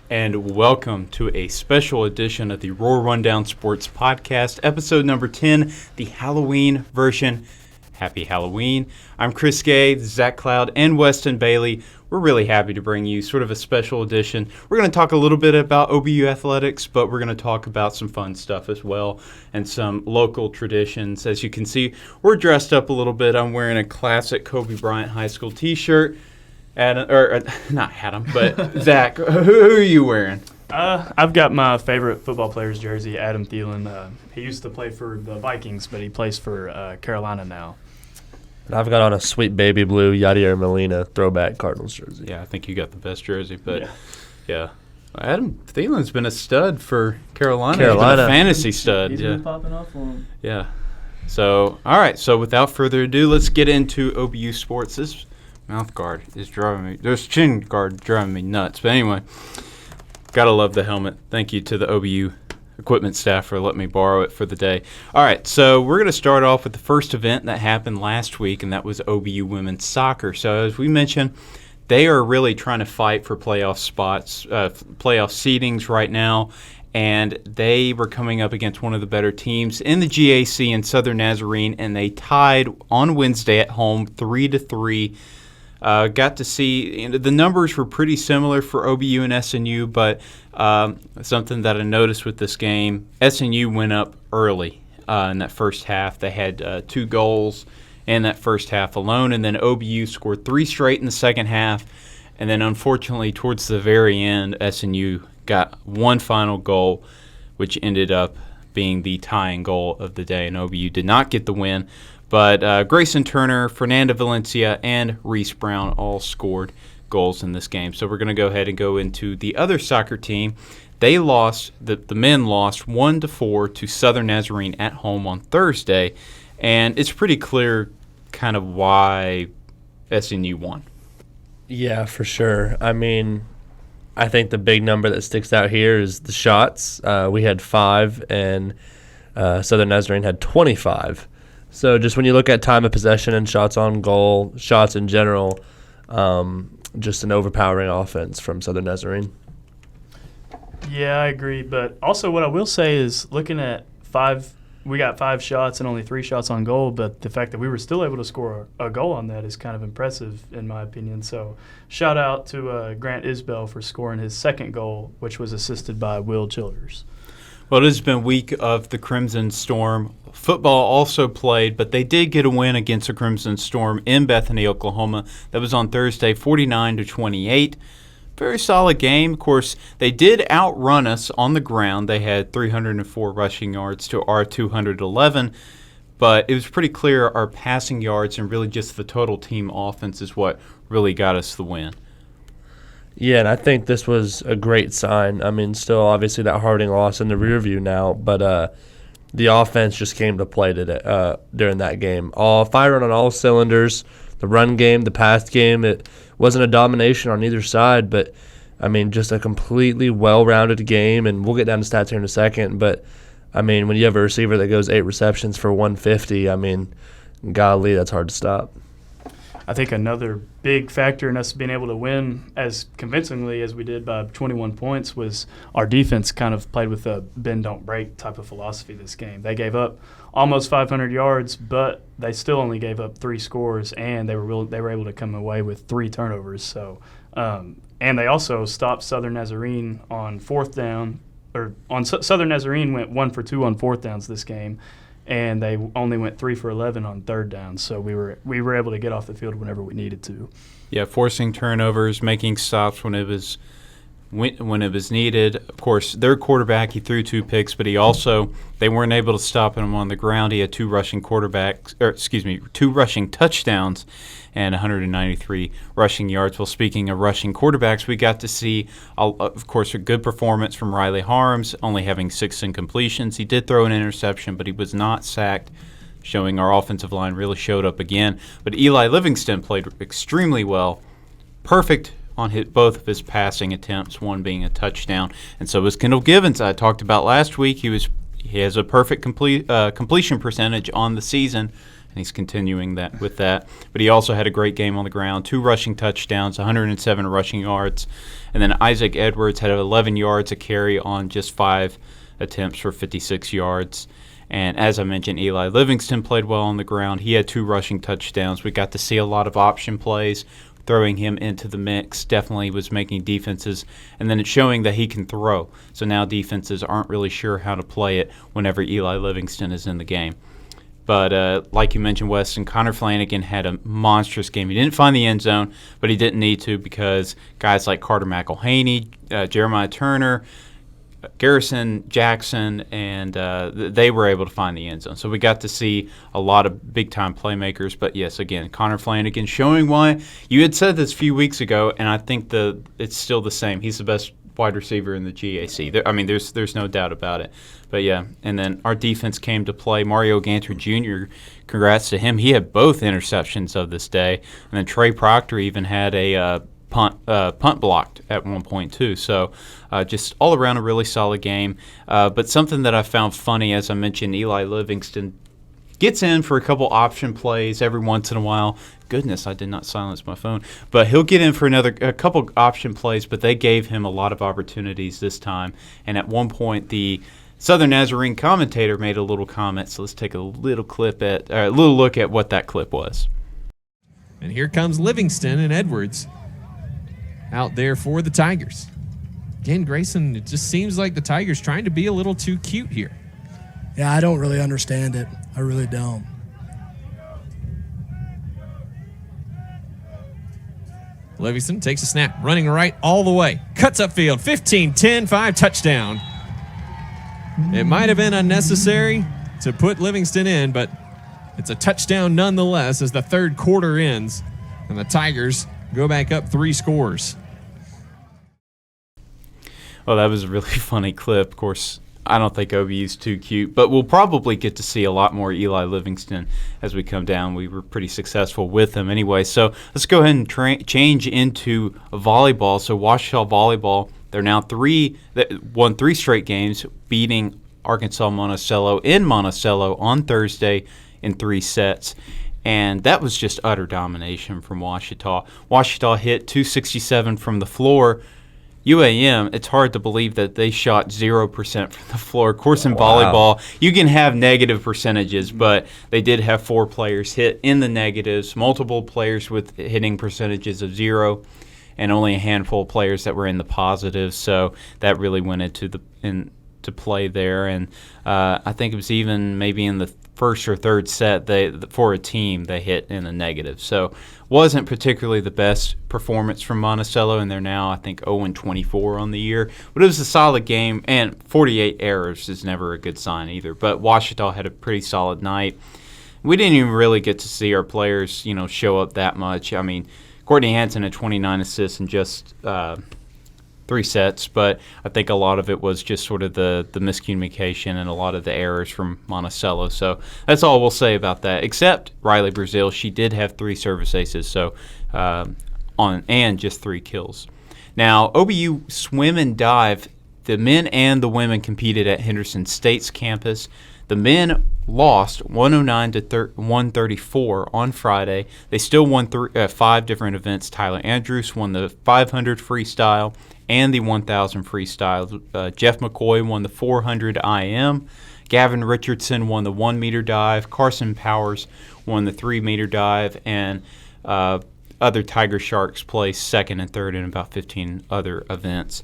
and welcome to a special edition of the Roar Rundown Sports Podcast, episode number 10, the Halloween version. Happy Halloween. I'm Chris Gay, Zach Cloud, and Weston Bailey. We're really happy to bring you sort of a special edition. We're going to talk a little bit about OBU athletics, but we're going to talk about some fun stuff as well and some local traditions. As you can see, we're dressed up a little bit. I'm wearing a classic Kobe Bryant high school t-shirt. Not Adam, but Zach, who are you wearing? I've got my favorite football player's jersey, Adam Thielen. He used to play for the Vikings, but he plays for Carolina now. And I've got on a sweet baby blue Yadier Molina throwback Cardinals jersey. Yeah, I think you got the best jersey, but yeah. Adam Thielen's been a stud for Carolina. He's been a fantasy stud. He's been popping off for him. Yeah. So, all right. So, without further ado, let's get into OBU sports. This mouth guard is driving me. This chin guard driving me nuts. But anyway, gotta love the helmet. Thank you to the OBU equipment staff for letting me borrow it for the day. All right, so we're going to start off with the first event that happened last week, and that was OBU women's soccer. So as we mentioned, they are really trying to fight for playoff spots, playoff seedings right now, and they were coming up against one of the better teams in the GAC in Southern Nazarene, and they tied on Wednesday at home 3-3. Got to see the numbers were pretty similar for OBU and SNU, but something that I noticed with this game, SNU went up early in that first half. They had 2 goals in that first half alone, and then OBU scored 3 straight in the second half. And then, unfortunately, towards the very end, SNU got one final goal, which ended up being the tying goal of the day, and OBU did not get the win. But Grayson Turner, Fernanda Valencia, and Reese Brown all scored goals in this game. So we're going to go ahead and go into the other soccer team. They lost, the men lost 1-4 to Southern Nazarene at home on Thursday. And it's pretty clear kind of why SNU won. Yeah, for sure. I mean, I think the big number that sticks out here is the shots. We had 5, and Southern Nazarene had 25. So just when you look at time of possession and shots on goal, shots in general, just an overpowering offense from Southern Nazarene. Yeah, I agree. But also what I will say is looking at 5, we got 5 shots and only 3 shots on goal, but the fact that we were still able to score a goal on that is kind of impressive in my opinion. So shout out to Grant Isbell for scoring his second goal, which was assisted by Will Childers. Well, it has been week of the Crimson Storm. Football also played, but they did get a win against the Crimson Storm in Bethany, Oklahoma. That was on Thursday, 49-28. Very solid game. Of course, they did outrun us on the ground. They had 304 rushing yards to our 211, but it was pretty clear our passing yards and really just the total team offense is what really got us the win. Yeah, and I think this was a great sign. I mean, still obviously that Harding loss in the rear view now, but the offense just came to play today during that game. All firing on all cylinders. The run game, the pass game, it wasn't a domination on either side, but, I mean, just a completely well-rounded game, and we'll get down to stats here in a second, but, I mean, when you have a receiver that goes 8 receptions for 150, I mean, golly, that's hard to stop. I think another big factor in us being able to win as convincingly as we did by 21 points was our defense kind of played with a bend, don't break type of philosophy this game. They gave up almost 500 yards, but they still only gave up 3 scores, and they were able to come away with 3 turnovers. So, and they also stopped Southern Nazarene on 4th down, Southern Nazarene went 1 for 2 on 4th downs this game. And they only went 3 for 11 on 3rd down, so we were able to get off the field whenever we needed to. Yeah, forcing turnovers, making stops when it was needed. Of course, their quarterback, he threw 2 picks, but they weren't able to stop him on the ground. He had 2 rushing touchdowns and 193 rushing yards. Well, speaking of rushing quarterbacks, we got to see, of course, a good performance from Riley Harms, only having 6 incompletions. He did throw an interception, but he was not sacked, showing our offensive line really showed up again. But Eli Livingston played extremely well, perfect on both of his passing attempts, one being a touchdown. And so was Kendall Givens. I talked about last week. He has a perfect completion percentage on the season. he's continuing that with that. But he also had a great game on the ground, 2 rushing touchdowns, 107 rushing yards. And then Isaac Edwards had 11 yards a carry on just 5 attempts for 56 yards. And as I mentioned, Eli Livingston played well on the ground. He had 2 rushing touchdowns. We got to see a lot of option plays. Throwing him into the mix definitely was making defenses, and then it's showing that he can throw. So now defenses aren't really sure how to play it whenever Eli Livingston is in the game. But like you mentioned, Weston, Connor Flanagan had a monstrous game. He didn't find the end zone, but he didn't need to because guys like Carter McElhaney, Jeremiah Turner, Garrison Jackson, and they were able to find the end zone. So we got to see a lot of big-time playmakers. But, yes, again, Connor Flanagan showing why. You had said this a few weeks ago, and I think it's still the same. He's the best wide receiver in the GAC. There's no doubt about it. But, yeah, and then our defense came to play. Mario Ganter Jr., congrats to him. He had both interceptions of this day. And then Trey Proctor even had a punt blocked at one point too. So just all around a really solid game. But something that I found funny, as I mentioned, Eli Livingston gets in for a couple option plays every once in a while. Goodness, I did not silence my phone. But he'll get in for a couple option plays, but they gave him a lot of opportunities this time. And at one point, the Southern Nazarene commentator made a little comment. So let's take a little look at what that clip was. And here comes Livingston and Edwards out there for the Tigers. Again, Grayson, it just seems like the Tigers trying to be a little too cute here. Yeah, I don't really understand it. I really don't. Livingston takes a snap, running right all the way. Cuts upfield, 15-10, 5 touchdown. It might have been unnecessary to put Livingston in, but it's a touchdown nonetheless as the third quarter ends and the Tigers go back up 3 scores. Well, that was a really funny clip. Of course, I don't think OBU's too cute, but we'll probably get to see a lot more Eli Livingston as we come down. We were pretty successful with him anyway. So let's go ahead and change into volleyball. So Ouachita Volleyball, they're now won 3 straight games, beating Arkansas Monticello in Monticello on Thursday in 3 sets. And that was just utter domination from Ouachita. Ouachita hit 267 from the floor. UAM, it's hard to believe that they shot 0% from the floor. Of course, in volleyball, you can have negative percentages, but they did have 4 players hit in the negatives, multiple players with hitting percentages of 0, and only a handful of players that were in the positives. So that really went into play there. And I think it was even maybe in the first or third set, for a team, they hit in the negative. So wasn't particularly the best performance from Monticello, and they're now, I think, 0-24 on the year. But it was a solid game, and 48 errors is never a good sign either. But Ouachita had a pretty solid night. We didn't even really get to see our players, show up that much. I mean, Courtney Hansen had 29 assists in just 3 sets, but I think a lot of it was just sort of the miscommunication and a lot of the errors from Monticello. So that's all we'll say about that, except Riley Brazil. She did have 3 service aces, so and just 3 kills. Now, OBU swim and dive, the men and the women competed at Henderson State's campus. The men lost 109 to 134 on Friday. They still won 5 different events. Tyler Andrews won the 500 freestyle and the 1,000 freestyle. Jeff McCoy won the 400 IM. Gavin Richardson won the 1-meter dive. Carson Powers won the 3-meter dive. And other Tiger Sharks placed 2nd and 3rd in about 15 other events.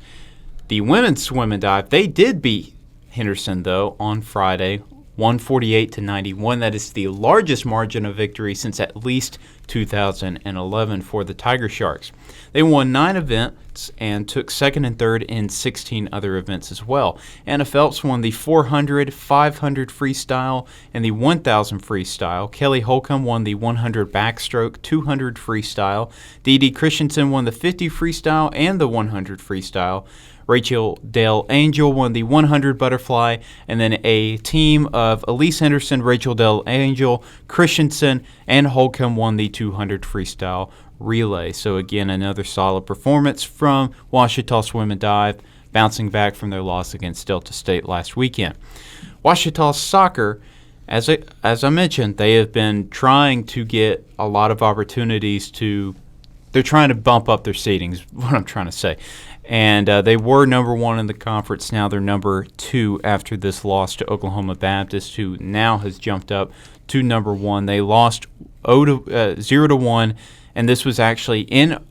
The women's swim and dive, they did beat Henderson, though, on Friday, 148 to 91. That is the largest margin of victory since at least 2011 for the Tiger Sharks. They won 9 events and took 2nd and 3rd in 16 other events as well. Anna Phelps won the 400, 500 freestyle, and the 1,000 freestyle. Kelly Holcomb won the 100 backstroke, 200 freestyle. Dee Dee Christensen won the 50 freestyle and the 100 freestyle. Rachel Dale Angel won the 100 butterfly, and then a team of Elise Henderson, Rachel Dale Angel, Christensen, and Holcomb won the 200 freestyle relay. So again, another solid performance from Ouachita Swim and Dive, bouncing back from their loss against Delta State last weekend. Ouachita Soccer, as I mentioned, they have been trying to get a lot of opportunities to. They're trying to bump up their seedings. What I'm trying to say, and they were number 1 in the conference. Now they're number 2 after this loss to Oklahoma Baptist, who now has jumped up to number 1. They lost 0-1, and this was actually in.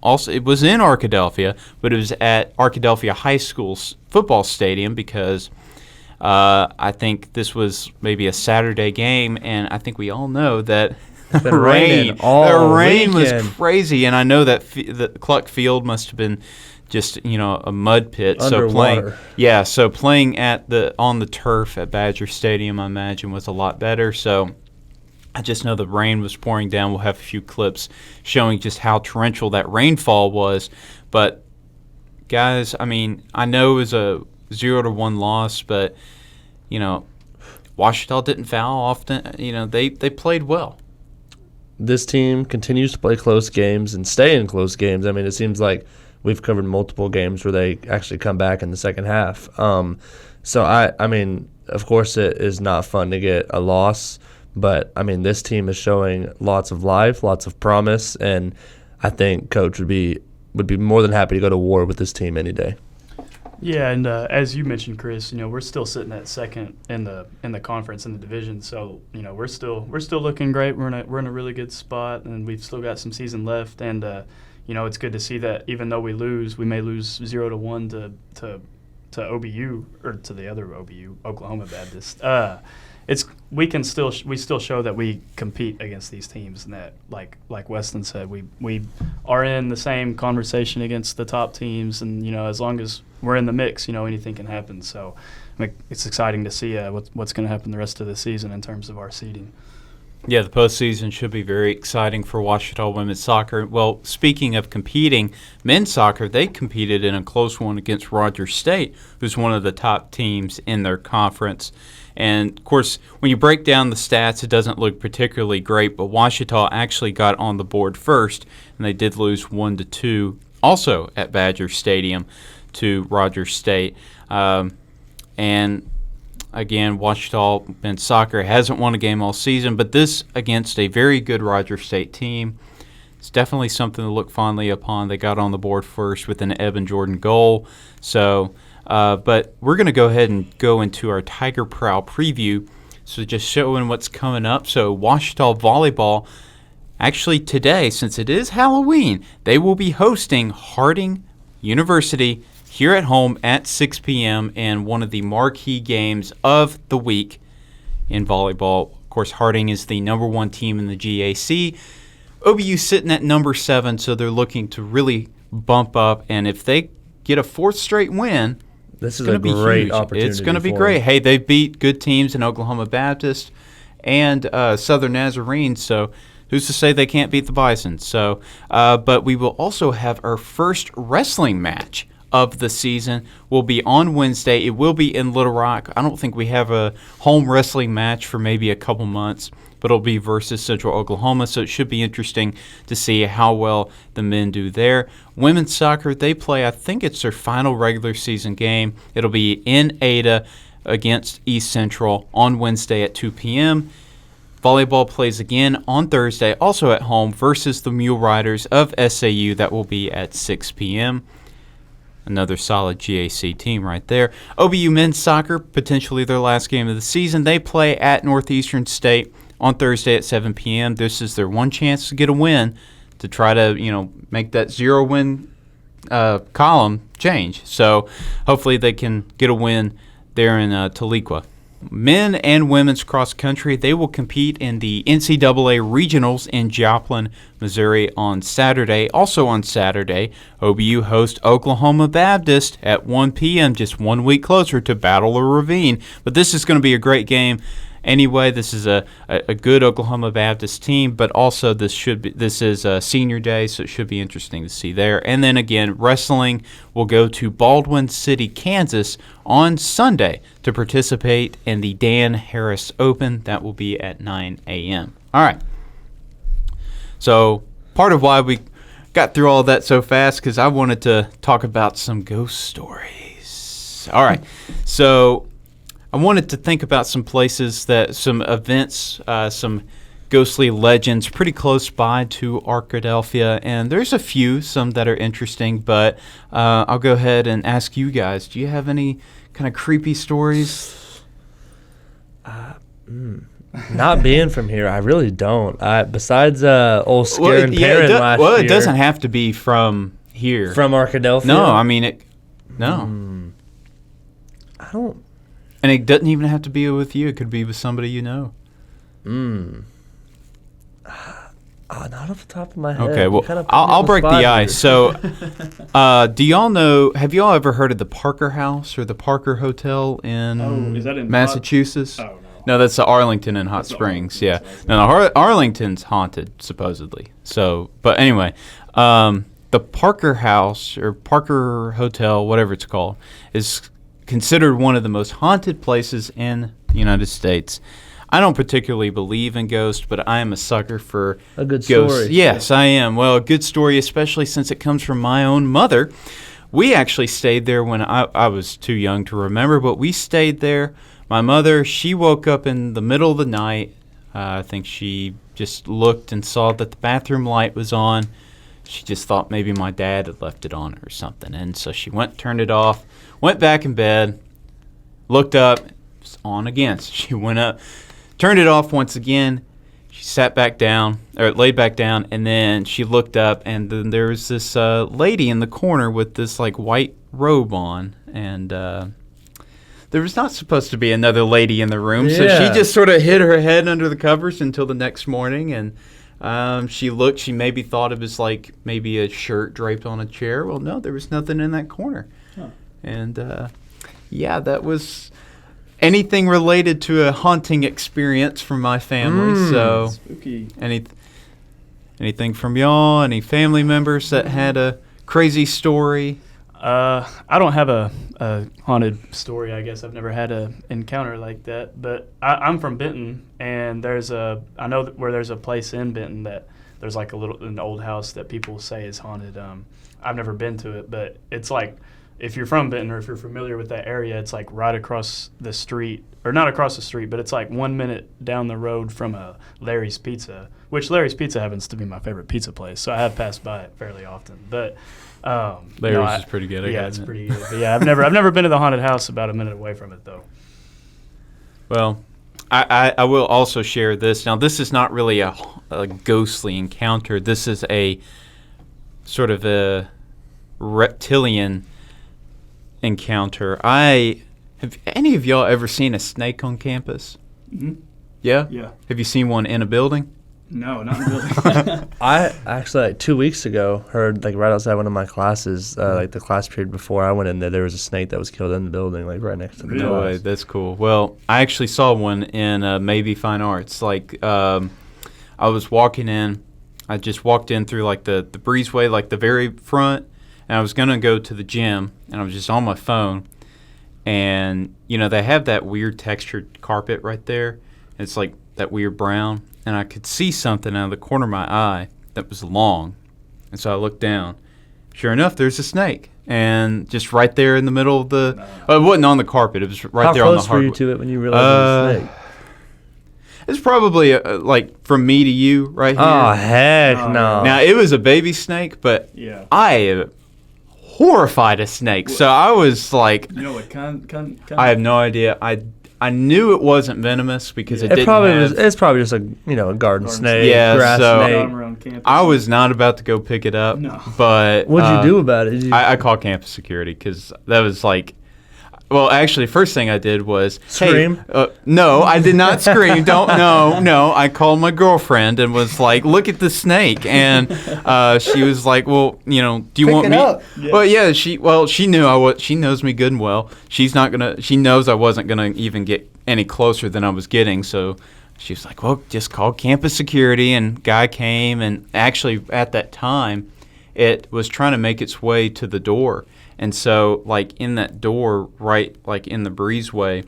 Also, it was in Arkadelphia, but it was at Arkadelphia High School's football stadium because I think this was maybe a Saturday game, and I think we all know that the rain was crazy, and I know that the Cluck Field must have been just a mud pit. Underwater. So playing on the turf at Badger Stadium, I imagine, was a lot better. So I just know the rain was pouring down. We'll have a few clips showing just how torrential that rainfall was. But, guys, I mean, I know it was a 0-1 loss, but, Ouachita didn't foul often. They played well. This team continues to play close games and stay in close games. I mean, it seems like we've covered multiple games where they actually come back in the second half. So, I mean, of course it is not fun to get a loss. But, I mean, this team is showing lots of life, lots of promise, and I think Coach would be more than happy to go to war with this team any day. Yeah, and as you mentioned, Chris, we're still sitting at second in the conference in the division, so we're still looking great. We're in a really good spot, and we've still got some season left. And it's good to see that even though we may lose 0-1 to OBU or to the other OBU, Oklahoma Baptist. We still show that we compete against these teams, and that like Weston said, we are in the same conversation against the top teams, and as long as we're in the mix, anything can happen. So it's exciting to see what's going to happen the rest of the season in terms of our seeding. Yeah, the postseason should be very exciting for Ouachita women's soccer. Well, speaking of competing, men's soccer, they competed in a close one against Rogers State, who's one of the top teams in their conference. And, of course, when you break down the stats, it doesn't look particularly great, but Ouachita actually got on the board first, and they did lose 1-2 also at Badger Stadium to Rogers State. And again, Ouachita men's soccer hasn't won a game all season, but this against a very good Rogers State team, it's definitely something to look fondly upon. They got on the board first with an Evan Jordan goal. So, but we're going to go ahead and go into our Tiger Prowl preview. So just showing what's coming up. So Ouachita Volleyball, actually today, since it is Halloween, they will be hosting Harding University here at home at 6 p.m. in one of the marquee games of the week in volleyball. Of course, Harding is the number 1 team in the GAC. OBU sitting at number 7, so they're looking to really bump up. And if they get a 4th straight win, this is a great opportunity. It's going to be great. Hey, they beat good teams in Oklahoma Baptist and Southern Nazarene, so who's to say they can't beat the Bison? So, but we will also have our first wrestling match of the season. Will be on Wednesday. It will be in Little Rock. I don't think we have a home wrestling match for maybe a couple months, but it'll be versus Central Oklahoma, so it should be interesting to see how well the men do there. Women's soccer, they play, I think it's their final regular season game. It'll be in Ada against East Central on Wednesday at 2 p.m. Volleyball plays again on Thursday, also at home, versus the Mule Riders of SAU. That will be at 6 p.m. Another solid GAC team right there. OBU men's soccer, potentially their last game of the season. They play at Northeastern State on Thursday at 7 p.m. This is their one chance to get a win to try to, make that 0-win column change. So hopefully they can get a win there in Tahlequah. Men and women's cross country, they will compete in the NCAA regionals in Joplin, Missouri on Saturday. Also on Saturday, OBU hosts Oklahoma Baptist at 1 p.m., just 1 week closer to Battle of Ravine. But this is going to be a great game. Anyway, this is a good Oklahoma Baptist team, but also this is a senior day, so it should be interesting to see there. And then again, wrestling will go to Baldwin City, Kansas on Sunday to participate in the Dan Harris Open. That will be at 9 a.m. All right. So part of why we got through all of that so fast because I wanted to talk about some ghost stories. All right. So I wanted to think about some places some events, some ghostly legends pretty close by to Arkadelphia, and there's a few, some that are interesting, but I'll go ahead and ask you guys, do you have any kind of creepy stories? Not being from here, I really don't. Besides old scaring Perrin last year. Well, it doesn't have to be from here. From Arkadelphia? No, I mean, no. I don't. And it doesn't even have to be with you. It could be with somebody you know. Not off the top of my head. Okay, well, I'll break the ice. So, do y'all know, have y'all ever heard of the Parker House or the Parker Hotel in, is that in Massachusetts? Oh, no. No, that's the Arlington in Hot Springs. Yeah. No, Arlington's haunted, supposedly. So, but anyway, the Parker House or Parker Hotel, whatever it's called, is considered one of the most haunted places in the United States. I don't particularly believe in ghosts, but I am a sucker for a good ghosts. story. Yes, I am. Well, a good story, especially since it comes from my own mother. We actually stayed there when I was too young to remember, but we stayed there. My mother, she woke up in the middle of the night. I think she just looked and saw that the bathroom light was on. She just thought maybe my dad had left it on or something. And so she went, turned it off, went back in bed, looked up, it was on again. So she went up, turned it off once again. She sat back down, or laid back down, and then she looked up, and then there was this lady in the corner with this like white robe on, and there was not supposed to be another lady in the room, so she just sort of hid her head under the covers until the next morning, and she looked. She maybe thought it was like maybe a shirt draped on a chair. Well, no, there was nothing in that corner, and that was anything related to a haunting experience from my family. So, spooky. Anything from y'all? Any family members that had a crazy story? I don't have a haunted story, I guess. I've never had an encounter like that. But I'm from Benton, and I know where there's a place in Benton that there's like an old house that people say is haunted. I've never been to it, but it's like, if you're from Benton or if you're familiar with that area, it's like right across the street, or not across the street, but it's like 1 minute down the road from Larry's Pizza, which Larry's Pizza happens to be my favorite pizza place, so I have passed by it fairly often. But Larry's is pretty good. Yeah, it's pretty good. But yeah, I've never been to the haunted house. About a minute away from it though. Well, I will also share this. Now, this is not really a ghostly encounter. This is a sort of a reptilian encounter. Have any of y'all ever seen a snake on campus? Mm-hmm. Yeah? Yeah. Have you seen one in a building? No, not in the building. I actually, like 2 weeks ago, heard like right outside one of my classes, like the class period before I went in there was a snake that was killed in the building, like right next to the No class. way, that's cool. Well, I actually saw one in Maybe Fine Arts. Like, I was walking in. I just walked in through like the breezeway, like the very front, and I was gonna go to the gym, and I was just on my phone, and they have that weird textured carpet right there. It's like that weird brown, and I could see something out of the corner of my eye that was long, and so I looked down. Sure enough, there's a snake, and just right there in the middle of the. It wasn't on the carpet; it was right there on the hardwood. How close were you to it when you realized it was a snake? It's probably like from me to you right here. Oh heck no! Now it was a baby snake, but Yeah. I am horrified of snakes. So I was like, You know what kind? I have no idea. I knew it wasn't venomous because it didn't have. It's probably just a garden snake, Yeah, grass so- snake. Around campus. I was not about to go pick it up. No. But What'd you do about it? I called campus security because that was like. Well, actually, first thing I did was Scream? Hey, no, I did not scream. No. I called my girlfriend and was like, "Look at the snake," and she was like, "Well, do you Pick want it me?" up. Yeah. Well, yeah. She knew she knows me good and well. She knows I wasn't gonna even get any closer than I was getting. So she was like, "Well, just call campus security," and guy came, and actually at that time, it was trying to make its way to the door. And so, like, in that door, right, like in the breezeway,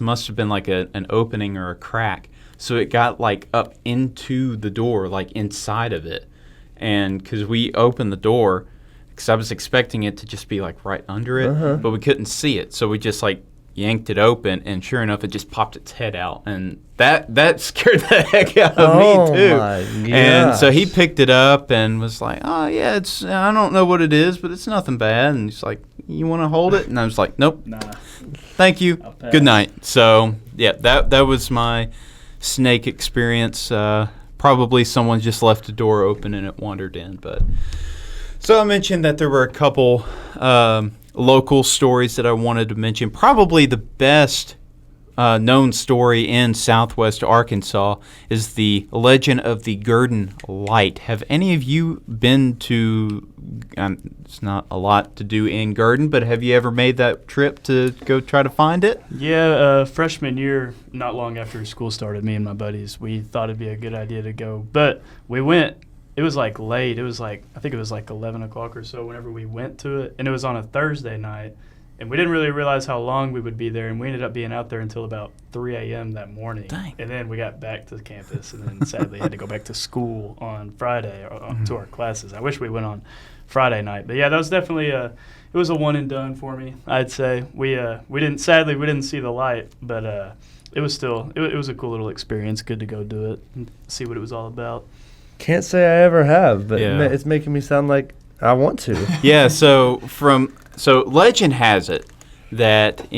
must have been like an opening or a crack. So it got like up into the door, like inside of it. And because we opened the door, because I was expecting it to just be like right under it, but we couldn't see it. So we just like, yanked it open, and sure enough, it just popped its head out, and that scared the heck out of me too. My And so he gosh. picked it up and was like, "Oh yeah, it's I don't know what it is, but it's nothing bad." And he's like, "You want to hold it?" And I was like, "Nope, Nah. thank you, I'll pass. good night." So yeah, that was my snake experience. Probably someone just left the door open and it wandered in, but. So I mentioned that there were a couple local stories that I wanted to mention. Probably the best known story in Southwest Arkansas is the legend of the Gurdon Light. Have any of you been to? It's not a lot to do in Gurdon, but have you ever made that trip to go try to find it? Yeah, freshman year, not long after school started, me and my buddies, we thought it'd be a good idea to go. But we went. It was like late. It was like, I think it was like 11 o'clock or so whenever we went to it. And it was on a Thursday night. And we didn't really realize how long we would be there. And we ended up being out there until about 3 a.m. that morning. Dang. And then we got back to campus and then sadly had to go back to school on Friday or to our classes. I wish we went on Friday night. But yeah, that was definitely it was a one and done for me, I'd say. We didn't see the light, but it was still, it was a cool little experience. Good to go do it and see what it was all about. Can't say I ever have, but Yeah. it's making me sound like I want to. Yeah, so legend has it that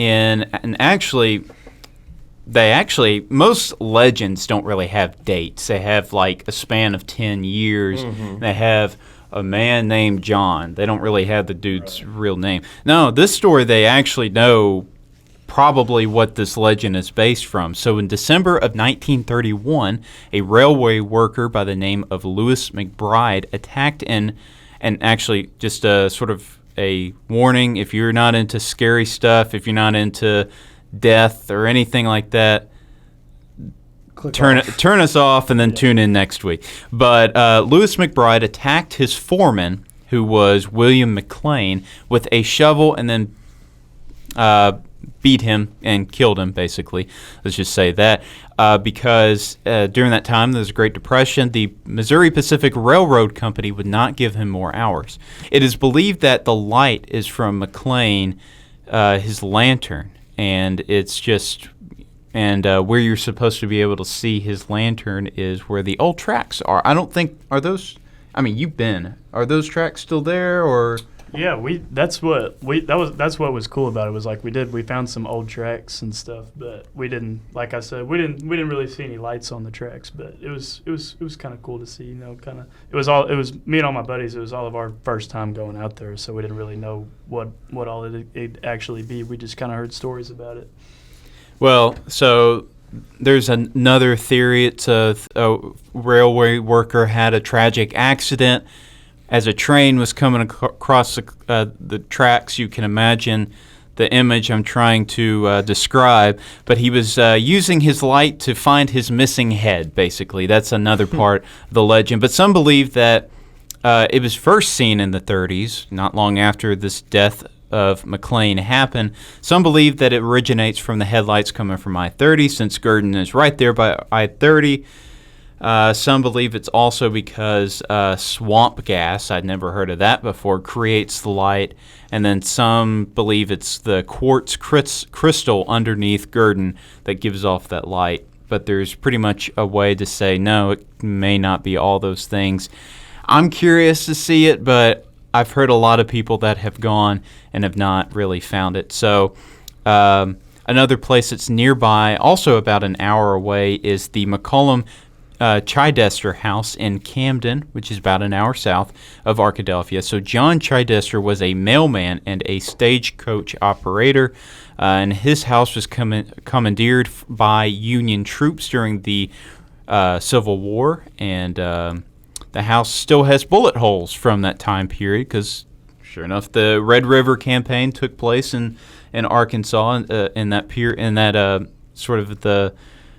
most legends don't really have dates. They have like a span of 10 years. They have a man named John. They don't really have the dude's real name. No, this story they actually know probably what this legend is based from. So in December of 1931, a railway worker by the name of Lewis McBride attacked and actually just a sort of a warning, if you're not into scary stuff, if you're not into death or anything like that, turn us off and then tune in next week. But Lewis McBride attacked his foreman, who was William McLean, with a shovel and then beat him and killed him, basically. Let's just say that. Because during that time, there was a Great Depression, the Missouri Pacific Railroad Company would not give him more hours. It is believed that the light is from McLean, his lantern, and it's just... And where you're supposed to be able to see his lantern is where the old tracks are. I don't think... Are those... I mean, you've been. Are those tracks still there, or... Yeah, that's what was cool about it. Was like we found some old tracks and stuff, but we didn't, like I said, we didn't really see any lights on the tracks, but it was kind of cool to see, it was me and all my buddies. It was all of our first time going out there, so we didn't really know what all it'd actually be. We just kind of heard stories about it. Well, so there's another theory. It's a railway worker had a tragic accident. As a train was coming across the tracks, you can imagine the image I'm trying to describe. But he was using his light to find his missing head, basically. That's another part of the legend. But some believe that it was first seen in the 30s, not long after this death of McLean happened. Some believe that it originates from the headlights coming from I-30, since Gurdon is right there by I-30. Some believe it's also because swamp gas, I'd never heard of that before, creates the light. And then some believe it's the quartz crystal underneath Gurdon that gives off that light. But there's pretty much a way to say, no, it may not be all those things. I'm curious to see it, but I've heard a lot of people that have gone and have not really found it. So another place that's nearby, also about an hour away, is the McCollum Chidester House in Camden, which is about an hour south of Arkadelphia. So John Chidester was a mailman and a stagecoach operator, and his house was commandeered by Union troops during the Civil War, and the house still has bullet holes from that time period because, sure enough, the Red River campaign took place in Arkansas in that sort of the...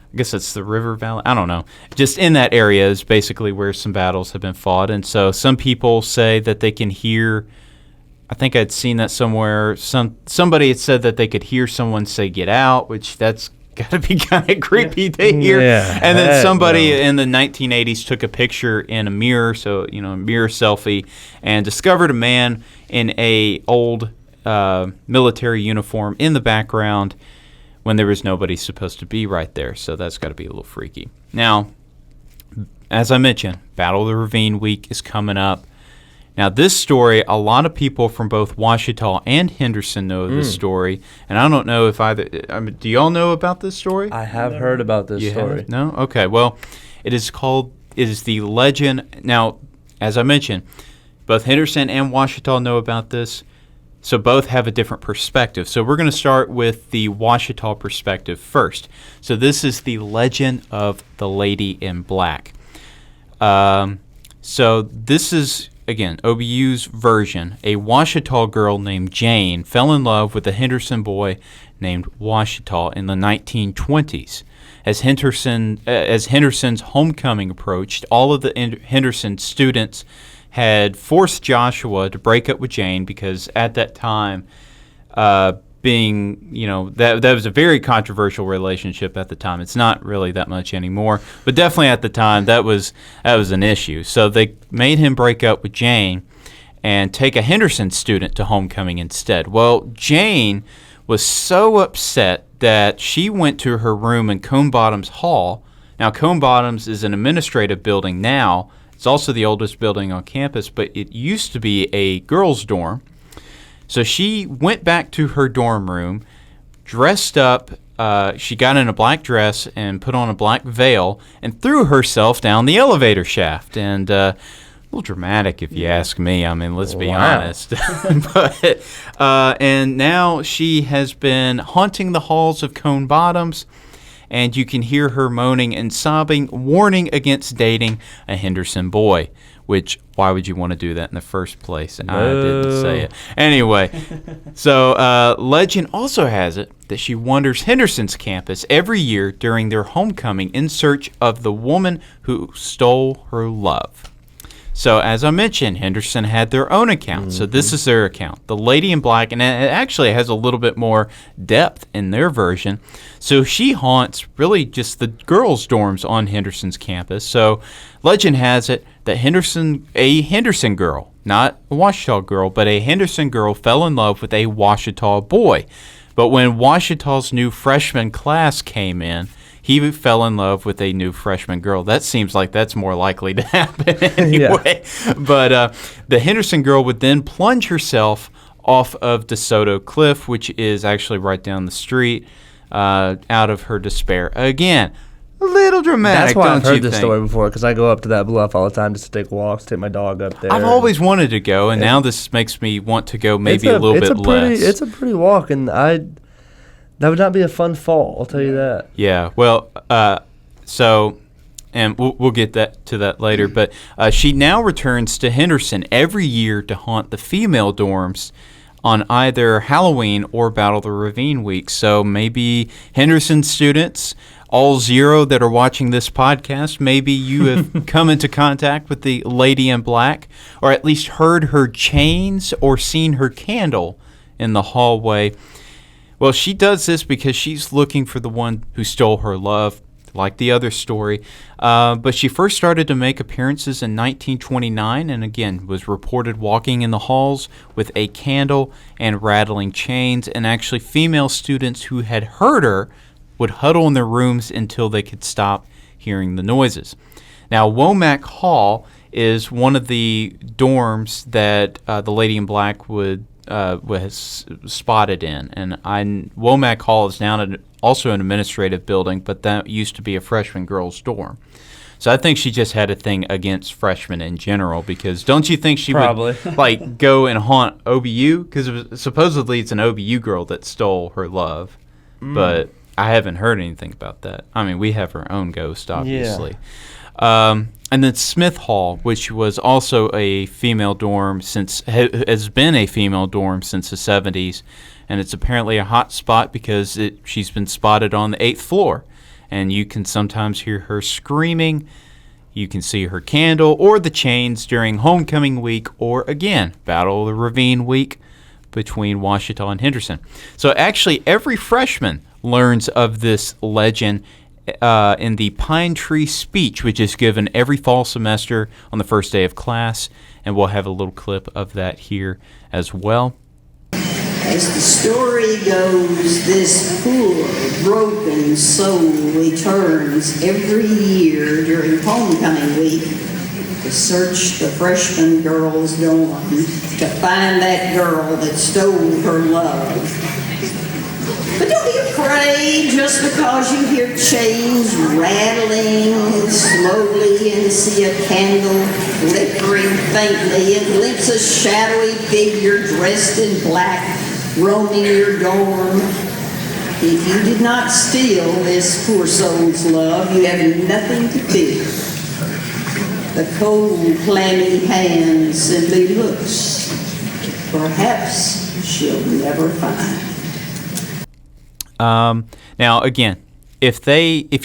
I guess it's the River Valley. I don't know. Just in that area is basically where some battles have been fought. And so some people say that they can hear, I think I'd seen that somewhere. Somebody had said that they could hear someone say, "Get out," which that's got to be kind of creepy to hear. Yeah, and then somebody no. in the 1980s took a picture in a mirror, so, a mirror selfie, and discovered a man in a old military uniform in the background when there was nobody supposed to be right there. So that's got to be a little freaky. Now, as I mentioned, Battle of the Ravine Week is coming up. Now, this story, a lot of people from both Ouachita and Henderson know this story, and I don't know if either. Do y'all know about this story? I have heard about this story. Have? No? Okay. Well, it is the legend. Now, as I mentioned, both Henderson and Ouachita know about this, so both have a different perspective. So we're going to start with the Ouachita perspective first. So this is the legend of the Lady in Black. So this is, again, OBU's version. A Ouachita girl named Jane fell in love with a Henderson boy named Ouachita in the 1920s. As Henderson's homecoming approached, all of the Henderson students had forced Joshua to break up with Jane because at that time, that was a very controversial relationship at the time. It's not really that much anymore, but definitely at the time that was an issue. So they made him break up with Jane and take a Henderson student to homecoming instead. Well, Jane was so upset that she went to her room in Cone Bottoms Hall. Now, Cone Bottoms is an administrative building now. It's also the oldest building on campus, but it used to be a girls' dorm. So she went back to her dorm room, dressed up. She got in a black dress and put on a black veil and threw herself down the elevator shaft. And a little dramatic, if you ask me. I mean, let's be honest. And now she has been haunting the halls of Cone Bottoms. And you can hear her moaning and sobbing, warning against dating a Henderson boy, which, why would you want to do that in the first place? No. I didn't say it. Anyway, so legend also has it that she wanders Henderson's campus every year during their homecoming in search of the woman who stole her love. So, as I mentioned, Henderson had their own account. So this is their account, The Lady in Black, and it actually has a little bit more depth in their version. So she haunts really just the girls' dorms on Henderson's campus. So legend has it that a Henderson girl, not a Ouachita girl, but a Henderson girl fell in love with a Ouachita boy. But when Ouachita's new freshman class came in, he fell in love with a new freshman girl. That seems like that's more likely to happen anyway. Yeah. But the Henderson girl would then plunge herself off of DeSoto Cliff, which is actually right down the street, out of her despair. Again, a little dramatic. That's why I've heard this story before, because I go up to that bluff all the time just to take walks, take my dog up there. I've always wanted to go, and now this makes me want to go maybe a little bit less. It's a pretty walk, and that would not be a fun fall, I'll tell you that. Yeah, well, and we'll get to that later, but she now returns to Henderson every year to haunt the female dorms on either Halloween or Battle of the Ravine Week. So maybe Henderson students, all zero that are watching this podcast, maybe you have come into contact with the Lady in Black, or at least heard her chains or seen her candle in the hallway. Well, she does this because she's looking for the one who stole her love, like the other story. But she first started to make appearances in 1929 and, again, was reported walking in the halls with a candle and rattling chains. And actually, female students who had heard her would huddle in their rooms until they could stop hearing the noises. Now, Womack Hall is one of the dorms that the Lady in Black was spotted in, and Womack Hall is now also an administrative building, but that used to be a freshman girls' dorm. So I think she just had a thing against freshmen in general, because don't you think she would go and haunt OBU? Because supposedly it's an OBU girl that stole her love, but I haven't heard anything about that. I mean, we have our own ghost, obviously. Yeah. And then Smith Hall, which was also a female dorm has been a female dorm since the 70s, and it's apparently a hot spot because she's been spotted on the 8th floor, and you can sometimes hear her screaming. You can see her candle or the chains during homecoming week, or again, Battle of the Ravine Week between Ouachita and Henderson. So actually, every freshman learns of this legend in the Pine Tree speech, which is given every fall semester on the first day of class, and we'll have a little clip of that here as well. As the story goes, this poor, broken soul returns every year during homecoming week to search the freshman girl's dorm to find that girl that stole her love. But don't be afraid just because you hear chains rattling slowly and see a candle flickering faintly and glimpse a shadowy figure dressed in black roaming your dorm. If you did not steal this poor soul's love, you have nothing to fear. The cold, clammy hand simply looks. Perhaps she'll never find. Now, again, if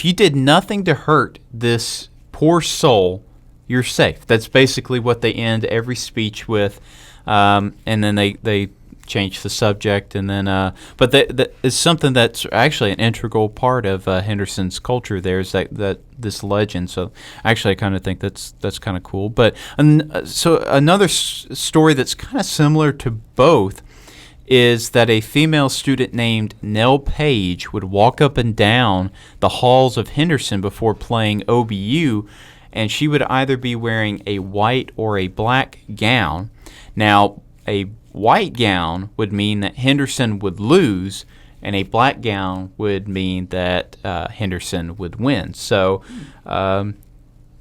you did nothing to hurt this poor soul, you're safe. That's basically what they end every speech with, and then they change the subject, and then but that is something that's actually an integral part of Henderson's culture. There's that this legend. So actually, I kind of think that's kind of cool. But so another story that's kind of similar to both is that a female student named Nell Page would walk up and down the halls of Henderson before playing OBU, and she would either be wearing a white or a black gown. Now, a white gown would mean that Henderson would lose, and a black gown would mean that Henderson would win. So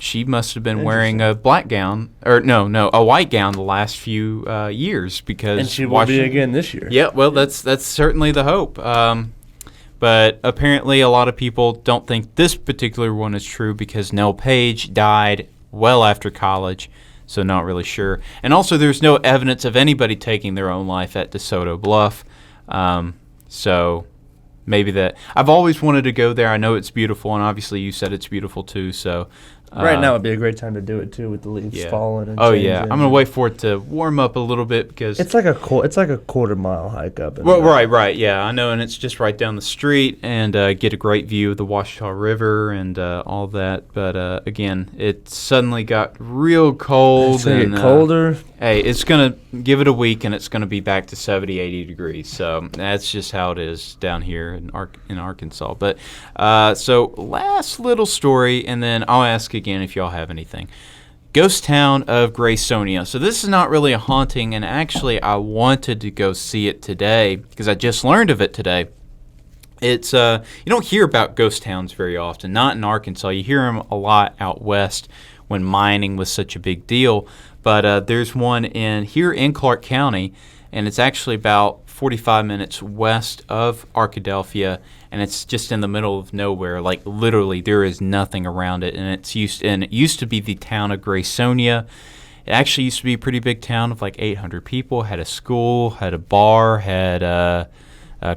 she must have been wearing a black gown, or a white gown the last few years, because and she will be again this year. Yeah, well, that's certainly the hope. But apparently, a lot of people don't think this particular one is true because Nell Page died well after college, so not really sure. And also, there's no evidence of anybody taking their own life at DeSoto Bluff. So maybe that. I've always wanted to go there. I know it's beautiful, and obviously you said it's beautiful too. So right now would be a great time to do it too, with the leaves falling. And I'm gonna wait for it to warm up a little bit because it's like a quarter-mile hike up. Well, right, yeah, I know, and it's just right down the street, and get a great view of the Ouachita River and all that. But again, it suddenly got real cold. It's gonna get colder. Hey, it's gonna give it a week, and it's gonna be back to 70, 80 degrees. So that's just how it is down here in Arkansas. But so last little story, and then I'll ask again if y'all have anything. Ghost town of Graysonia. So this is not really a haunting, and actually I wanted to go see it today because I just learned of it today. It's you don't hear about ghost towns very often, not in Arkansas. You hear them a lot out west when mining was such a big deal. But there's one here in Clark County, and it's actually about 45 minutes west of Arkadelphia, and it's just in the middle of nowhere. Like literally, there is nothing around it, and it used to be the town of Graysonia. It actually used to be a pretty big town of like 800 people. Had a school, had a bar, had a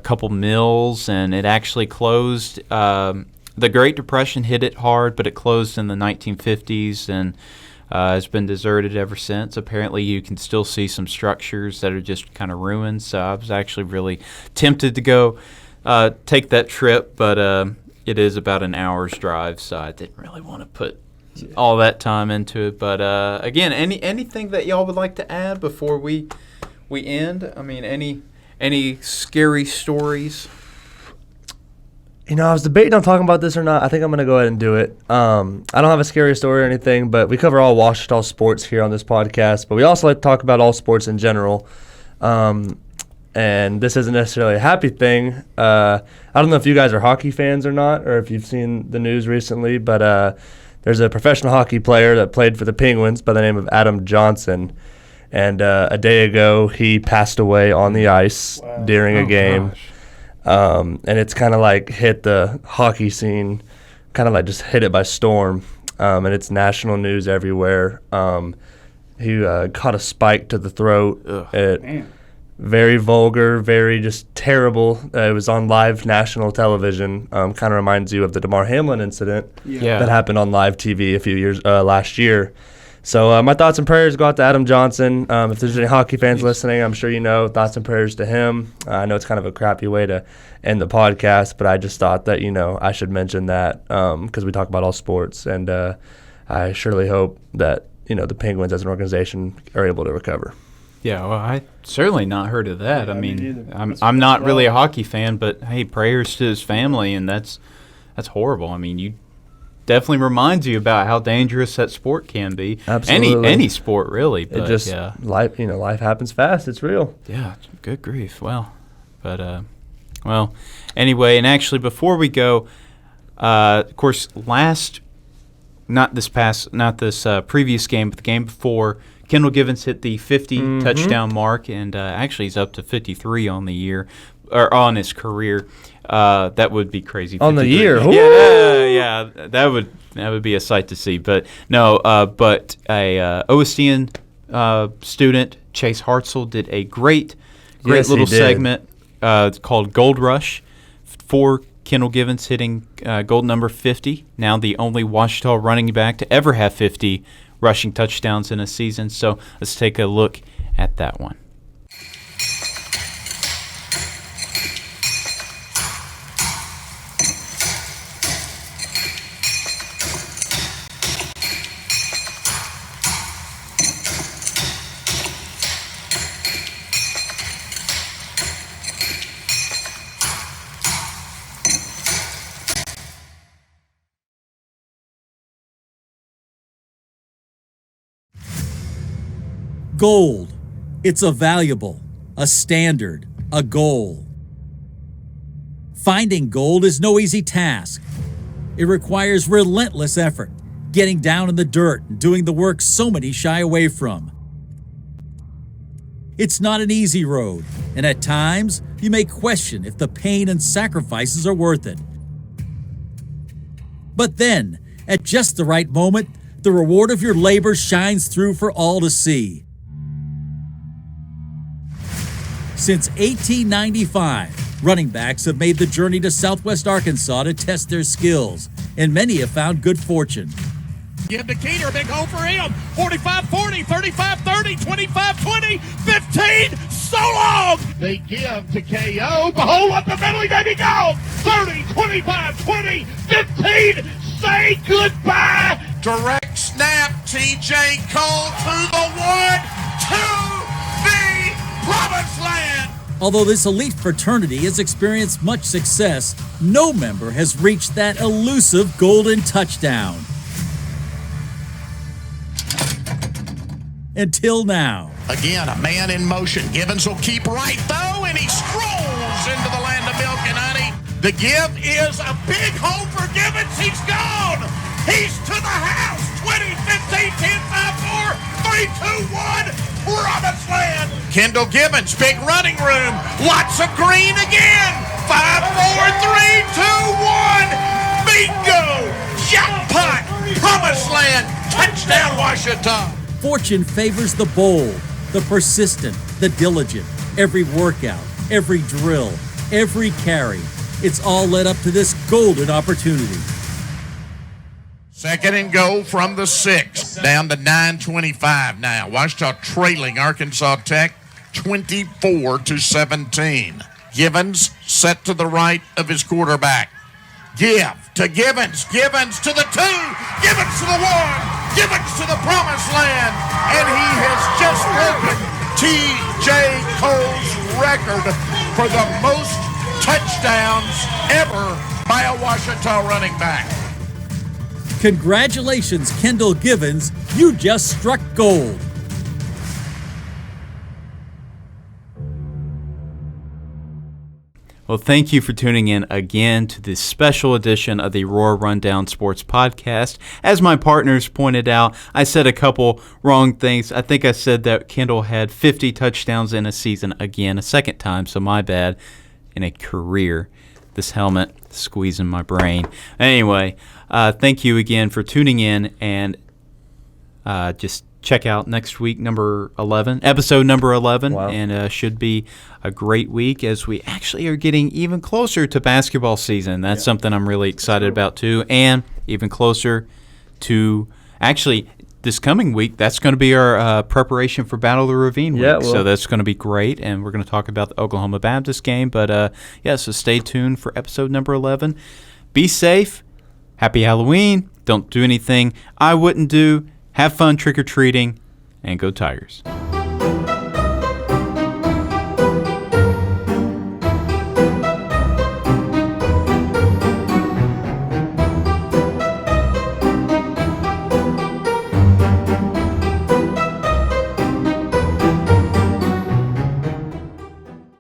couple mills, and it actually closed. The Great Depression hit it hard, but it closed in the 1950s, and it's been deserted ever since. Apparently, you can still see some structures that are just kind of ruins. So I was actually really tempted to go take that trip, but it is about an hour's drive, so I didn't really want to put all that time into it. But again, anything that y'all would like to add before we end? I mean, any scary stories? You know, I was debating on talking about this or not. I think I'm going to go ahead and do it. I don't have a scary story or anything, but we cover all Ouachita sports here on this podcast. But we also like to talk about all sports in general. And this isn't necessarily a happy thing. I don't know if you guys are hockey fans or not, or if you've seen the news recently, but there's a professional hockey player that played for the Penguins by the name of Adam Johnson. And a day ago, he passed away on the ice during a game. Gosh. And it's kind of like hit the hockey scene, kind of like just hit it by storm. And it's national news everywhere. He caught a spike to the throat. Very vulgar, very just terrible. It was on live national television. Kind of reminds you of the Damar Hamlin incident that happened on live TV a few years last year. So my thoughts and prayers go out to Adam Johnson. If there's any hockey fans listening, I'm sure you know, thoughts and prayers to him. I know it's kind of a crappy way to end the podcast, but I just thought that, I should mention that because we talk about all sports. And I surely hope that, the Penguins as an organization are able to recover. Yeah, well, I certainly not heard of that. Yeah, I me mean, neither. I'm That's not really a wrong. hockey fan, but hey, prayers to his family, and that's horrible. I mean, you definitely reminds you about how dangerous that sport can be. Absolutely. Any sport really. But It just yeah, life happens fast. It's real. yeah, good grief. Well, but well, anyway, and actually, before we go, of course, not this previous game, but the game before, Kendall Givens hit the 50 touchdown mark, and actually he's up to 53 on the year, or on his career. That would be crazy. On the 53. year. Yeah, that would be a sight to see. But no, but a OSTN student, Chase Hartzell, did a great Yes, he little did. segment called Gold Rush for Kendall Givens hitting gold number 50. Now the only Ouachita running back to ever have 50 rushing touchdowns in a season. So let's take a look at that one. Gold. It's a valuable, a standard, a goal. Finding gold is no easy task. It requires relentless effort, getting down in the dirt and doing the work so many shy away from. It's not an easy road, and at times you may question if the pain and sacrifices are worth it. But then, at just the right moment, the reward of your labor shines through for all to see. Since 1895, running backs have made the journey to Southwest Arkansas to test their skills, and many have found good fortune. Give to Keeter, big hole for him. 45-40, 35-30, 25-20, 15, so long! They give to KO, the hole up the middle, he may be gone! 30, 25, 20, 15, say goodbye! Direct snap, TJ Cole to the one, to the promised land! Although this elite fraternity has experienced much success, no member has reached that elusive golden touchdown. Until now. Again, a man in motion. Givens will keep right, though, and he strolls into the land of milk and honey. The give is a big hole for Givens. He's gone. He's to the house. 20, 15, 10, 5, 4, 3, 2, 1. Promised land. Kendall Givens, big running room. Lots of green again. 5, 4, 3, 2, 1. Bingo. Jackpot. Promised land. Touchdown, Ouachita. Fortune favors the bold, the persistent, the diligent. Every workout, every drill, every carry. It's all led up to this golden opportunity. Second and goal from the 6. Down to 9:25 now. Ouachita trailing Arkansas Tech 24-17. Givens set to the right of his quarterback. Give to Givens. Givens to the 2. Givens to the 1. Givens to the promised land. And he has just broken TJ Cole's record for the most touchdowns ever by a Ouachita running back. Congratulations, Kendall Givens. You just struck gold. Well, thank you for tuning in again to this special edition of the Roar Rundown Sports Podcast. As my partners pointed out, I said a couple wrong things. I think I said that Kendall had 50 touchdowns in a season again, a second time, so my bad, in a career. This helmet squeezing my brain. Anyway, thank you again for tuning in, and just check out next week, episode number 11, Wow. and should be a great week as we actually are getting even closer to basketball season. That's something I'm really excited about too, and even closer to actually this coming week. That's going to be our preparation for Battle of the Ravine week, Yeah, well. so that's going to be great, and we're going to talk about the Oklahoma Baptist game. But so stay tuned for episode number 11. Be safe. Happy Halloween. Don't do anything I wouldn't do. Have fun trick-or-treating, and go Tigers.